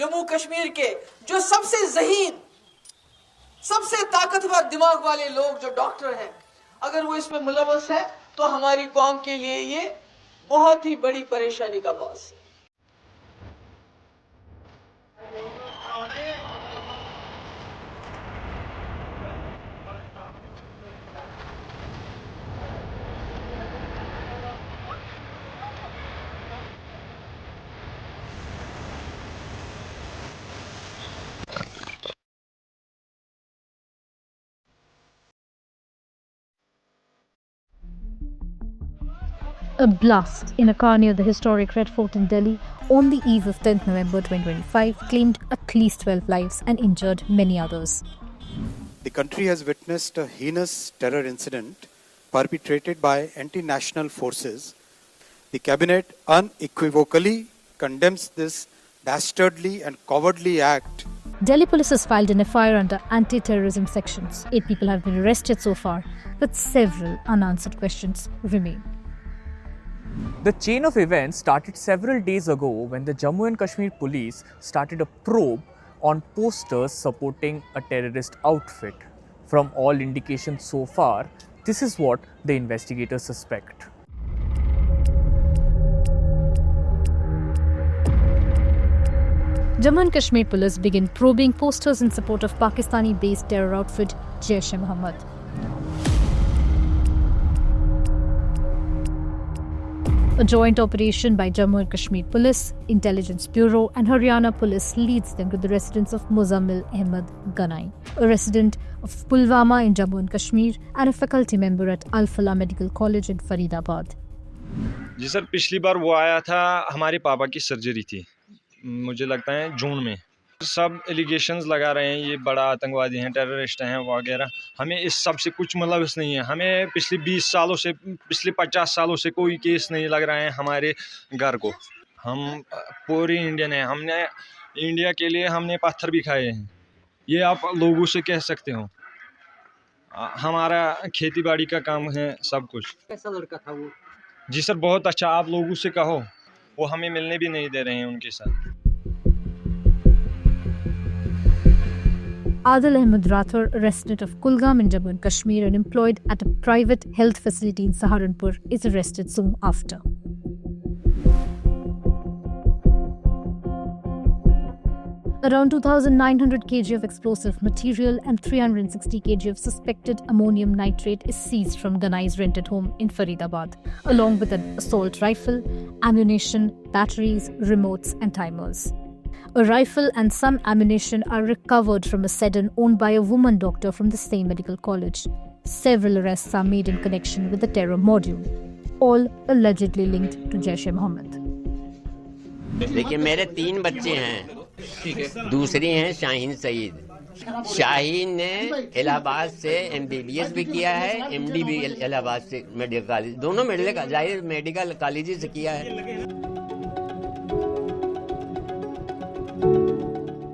जम्मू कश्मीर के जो सबसे ज़हीन, सबसे ताकतवर दिमाग वाले लोग जो डॉक्टर हैं, अगर वो इसमें मुलव्वस है तो हमारी कौम के लिए ये बहुत ही बड़ी परेशानी का बात है। A blast in a car near the historic Red Fort in Delhi on the eve of 10th November 2025 claimed at least 12 lives and injured many others. The country has witnessed a heinous terror incident perpetrated by anti-national forces. The cabinet unequivocally condemns this dastardly and cowardly act. Delhi police has filed an FIR under anti-terrorism sections. 8 people have been arrested so far, but several unanswered questions remain. The chain of events started several days ago when the Jammu and Kashmir police started a probe on posters supporting a terrorist outfit. From all indications so far, this is what the investigators suspect. Jammu and Kashmir police begin probing posters in support of Pakistani-based terror outfit Jaish-e-Mohammed. A joint operation by Jammu and Kashmir Police, Intelligence Bureau and Haryana Police leads them to the residence of Muzammil Ahmed Ganai, a resident of Pulwama in Jammu and Kashmir and a faculty member at Al-Falah Medical College in Faridabad. जी sir, पिछली बार वो आया था, हमारे पापा की surgery थी, मुझे लगता है जून में। सब एलिगेशंस लगा रहे हैं ये बड़ा आतंकवादी हैं, टेररिस्ट हैं वगैरह। हमें इस सब से कुछ मतलब नहीं है। हमें पिछले 20 सालों से, पिछले 50 सालों से कोई केस नहीं लग रहा है हमारे घर को। हम पूरी इंडियन हैं, हमने इंडिया के लिए हमने पत्थर भी खाए हैं, ये आप लोगों से कह सकते हो। हमारा खेती बाड़ी का काम है, सब कुछ। कैसा लड़का था वो? जी सर, बहुत अच्छा। आप लोगों से कहो, वो हमें मिलने भी नहीं दे रहे हैं उनके साथ। Adil Ahmed Rathor, a resident of Kulgam in Jammu and Kashmir and employed at a private health facility in Saharanpur, is arrested soon after. Around 2,900 kg of explosive material and 360 kg of suspected ammonium nitrate is seized from Ganai's rented home in Faridabad, along with an assault rifle, ammunition, batteries, remotes and timers. A rifle and some ammunition are recovered from a sedan owned by a woman doctor from the same medical college. Several arrests are made in connection with the terror module, all allegedly linked to Jaish-e-Mohammed. देखिए, मेरे 3 बच्चे हैं, दूसरी हैं शाहीन सईद। शाहीन ने इलाहाबाद से MBBS भी किया है, MD भी इलाहाबाद से मेडिकल कॉलेज, दोनों मेडिकल कॉलेज से किया है।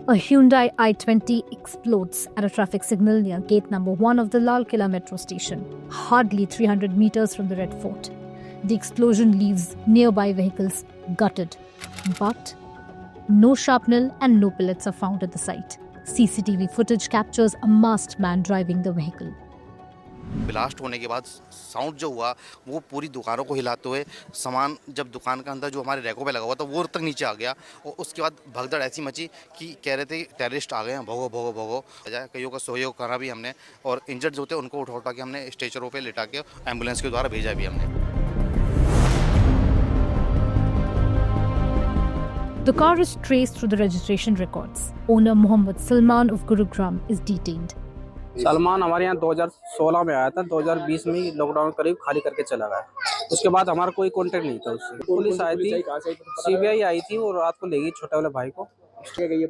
A Hyundai i20 explodes at a traffic signal near gate number 1 of the Lal Killa metro station, hardly 300 meters from the Red Fort. The explosion leaves nearby vehicles gutted, but no shrapnel and no pellets are found at the site. CCTV footage captures a masked man driving the vehicle. Blast होने के बाद sound जो हुआ वो पूरी दुकानों को हिलाते हुए सामान, जब दुकान का अंदर जो हमारे रैकों पे लगा हुआ था वो तक नीचे आ गया। और उसके बाद भगदड़ ऐसी मची कि कह रहे थे टेररिस्ट आ गए हैं, भगो भगो भगो। कईयों का सहयोग करा भी हमने, और इंजर्ड जो थे उनको उठा के हमने स्ट्रेचरों पे लिटा के एम्बुलेंस के द्वारा भेजा भी हमने। The car is traced through the registration records. Owner Mohammed Salman of Gurugram is detained. Salman हमारे यहाँ 2016 में आया था, 2020 में लॉकडाउन करीब खाली करके चला गया। उसके बाद हमारा कोई कांटेक्ट नहीं था उससे। पुलिस आई थी, CBI आई थी और रात को ले गई छोटे वाले भाई को,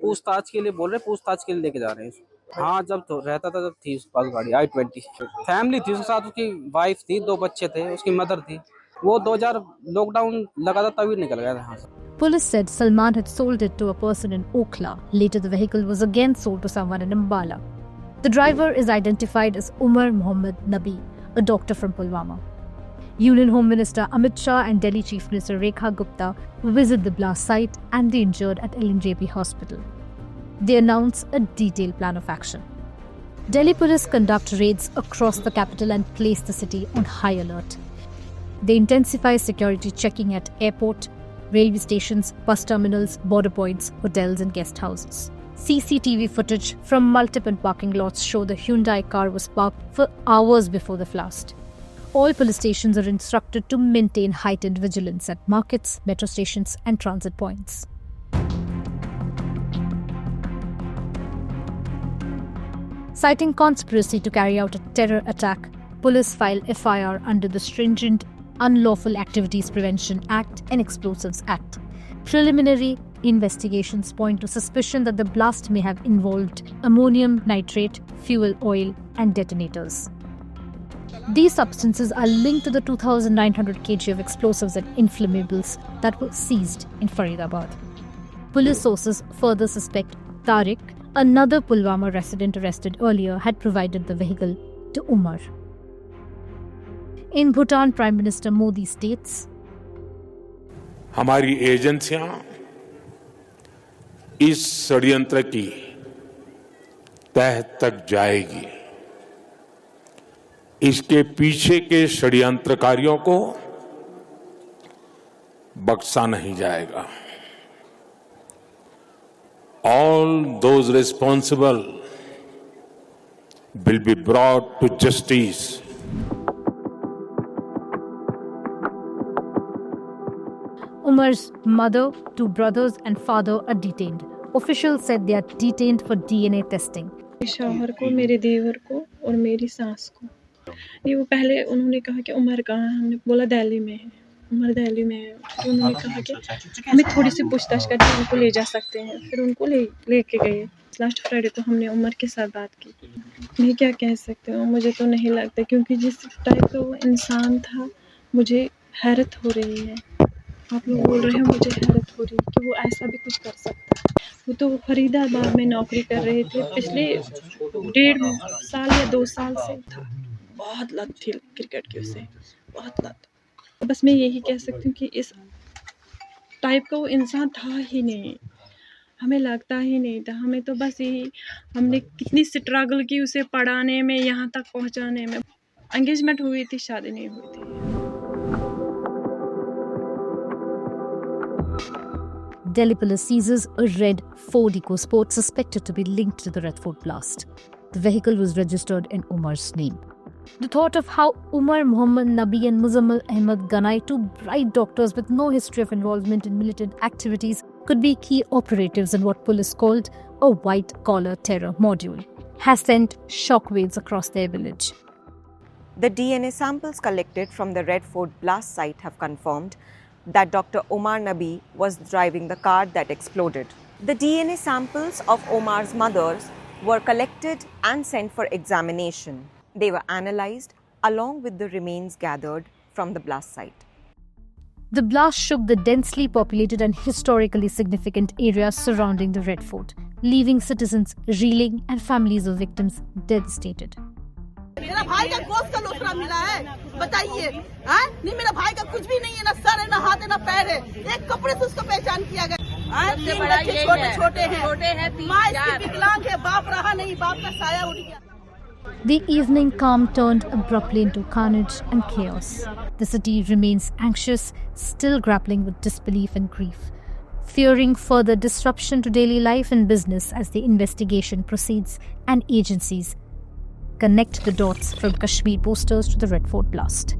पूछताछ के लिए बोल रहे, पूछताछ के लिए लेके जा रहे हैं। हाँ, जब तो रहता था, जब थी उसके पास गाड़ी i20, फैमिली थी उसके साथ, उसकी वाइफ थी, 2 बच्चे थे, उसकी मदर थी। वो 2000 लॉकडाउन लगा था तभी निकल गया था यहाँ से। Police said Salman had sold it to a person in Okhla. Later, the vehicle was again sold to someone in Ambala. The driver is identified as Umar Muhammad Nabi, a doctor from Pulwama. Union Home Minister Amit Shah and Delhi Chief Minister Rekha Gupta visit the blast site and the injured at LNJP Hospital. They announce a detailed plan of action. Delhi police conduct raids across the capital and place the city on high alert. They intensify security checking at airport, railway stations, bus terminals, border points, hotels and guest houses. CCTV footage from multiple parking lots show the Hyundai car was parked for hours before the blast. All police stations are instructed to maintain heightened vigilance at markets, metro stations and transit points. Citing conspiracy to carry out a terror attack, police filed FIR under the stringent Unlawful Activities Prevention Act and Explosives Act. Preliminary investigations point to suspicion that the blast may have involved ammonium nitrate, fuel oil, and detonators. These substances are linked to the 2,900 kg of explosives and inflammables that were seized in Faridabad. Police sources further suspect Tariq, another Pulwama resident arrested earlier, had provided the vehicle to Umar. In Bhutan, Prime Minister Modi states, हमारी एजेंसियां इस षड्यंत्र की तह तक जाएगी। इसके पीछे के षड्यंत्रकारियों को बख्शा नहीं जाएगा। All those responsible will be brought to justice. Umar's mother, 2 brothers and father are detained. Officials said they are detained for DNA testing. शौहर को, मेरे देवर को और मेरी सास को। ये वो पहले उन्होंने कहा कि उमर कहाँ है, हमने बोला दिल्ली में है, उमर दिल्ली में है। तो उन्होंने कहा कि हमें थोड़ी सी पूछताछ करके उनको ले जा सकते हैं। फिर उनको लेके गए। लास्ट फ्राइडे को हमने उमर के साथ बात की। मैं क्या कह सकती हूँ, मुझे तो नहीं लगता, क्योंकि जिस टाइप का वो इंसान था मुझे हैरत हो रही है। आप लोग बोल रहे हैं, मुझे हैरत हो रही है कि वो ऐसा भी कुछ कर सकता है। वो तो फरीदाबाद में नौकरी कर रहे थे, पिछले 1.5 साल या 2 साल से था। बहुत लत थी क्रिकेट की उसे, बहुत लत। बस मैं यही कह सकती हूँ कि इस टाइप का वो इंसान था ही नहीं, हमें लगता ही नहीं था। हमें तो बस यही, हमने कितनी स्ट्रगल की उसे पढ़ाने में, यहाँ तक पहुँचाने में। एंगेजमेंट हुई थी, शादी नहीं हुई थी। Delhi police seizes a red Ford EcoSport suspected to be linked to the Red Fort blast. The vehicle was registered in Umar's name. The thought of how Umar, Muhammad Nabi and Muzammil Ahmed Ganai, 2 bright doctors with no history of involvement in militant activities, could be key operatives in what police called a white-collar terror module, has sent shockwaves across their village. The DNA samples collected from the Red Fort blast site have confirmed that Dr. Omar Nabi was driving the car that exploded. The DNA samples of Omar's mothers were collected and sent for examination. They were analyzed along with the remains gathered from the blast site. The blast shook the densely populated and historically significant areas surrounding the Red Fort, leaving citizens reeling and families of victims devastated. मेरा भाई का गोश्त का लोथड़ा मिला है, बताइए। नहीं, मेरा भाई का कुछ भी नहीं है, ना सर है, ना हाथ है, ना पैर है। एक कपड़े से उसको पहचान किया गया। 3 बच्चे छोटे हैं, माँ इसकी विकलांग है, बाप रहा नहीं, बाप का साया उड़ गया। The evening calm turned abruptly into carnage and chaos. The city remains anxious, still grappling with disbelief and grief, fearing further disruption to daily life and business as the investigation proceeds and agencies connect the dots from Kashmir posters to the Red Fort blast.